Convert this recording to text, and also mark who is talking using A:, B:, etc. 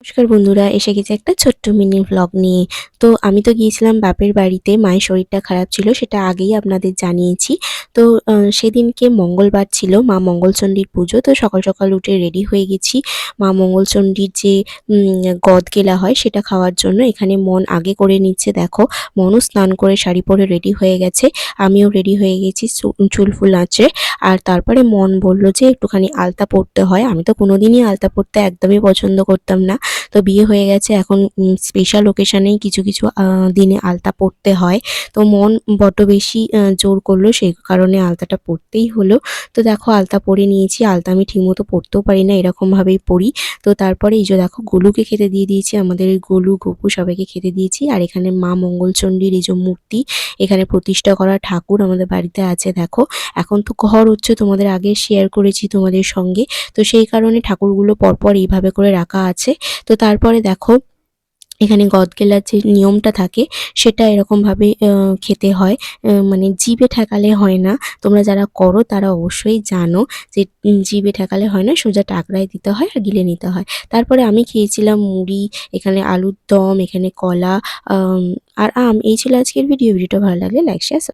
A: নমস্কার বন্ধুরা, এসে গেছি একটা ছোট্ট মিনি ভ্লগ নিয়ে। তো আমি তো গিয়েছিলাম বাপের বাড়িতে, মায়ের শরীরটা খারাপ ছিল সেটা আগেই আপনাদের জানিয়েছি। তো সেদিনকে মঙ্গলবার ছিল, মা মঙ্গলচণ্ডীর পুজো। তো সকাল সকাল উঠে রেডি হয়ে গেছি মা মঙ্গলচণ্ডীর যে গদ গেলা হয় সেটা খাওয়ার জন্য। এখানে মন আগে করে নিচ্ছে, দেখো মনও স্নান করে শাড়ি পরে রেডি হয়ে গেছে, আমিও রেডি হয়ে গেছি চুল ফুল আঁচড়ে। আর তারপরে মন বলল যে একটুখানি আলতা পরতে হয়। আমি তো কোনোদিনই আলতা পরতে একদমই পছন্দ করতাম না। তো বিয়ে হয়ে গেছে এখন স্পেশাল ওকেশনেই কিছু কিছু দিনে আলতা পরতে হয়। তো মন বড্ড বেশি জোর করলো, সেই কারণে আলতাটা পরতেই হলো। তো দেখো আলতা পরে নিয়েছি। আলতা আমি ঠিকমতো পরতেও পারি না, এরকমভাবেই পরি। তো তারপরে এই যে দেখো গোলুকে খেতে দিয়ে দিয়েছি, আমাদের ওই গোলু গপু সবাইকে খেতে দিয়েছি। আর এখানে মা মঙ্গলচণ্ডীর এই যে মূর্তি, এখানে প্রতিষ্ঠা করা ঠাকুর আমাদের বাড়িতে আছে দেখো। এখন তো ঘর হচ্ছে, তোমাদের আগে শেয়ার করেছি তোমাদের সঙ্গে। তো সেই কারণে ঠাকুরগুলো পরপর এইভাবে করে রাখা আছে। তো তারপরে দেখো এখানে গদগেলার যে নিয়মটা থাকে সেটা এরকমভাবে খেতে হয়। মানে জিভে ঠেকালে হয় না। তোমরা যারা করো তারা অবশ্যই জানো যে জিভে ঠেকালে হয় না, সোজা টাকরায় দিতে হয় আর গিলে নিতে হয়। তারপরে আমি খেয়েছিলাম মুড়ি, এখানে আলুর দম, এখানে কলা আর আম। এই ছিল আজকের ভিডিও। ভিডিওটা ভালো লাগলে লাইক শেয়ার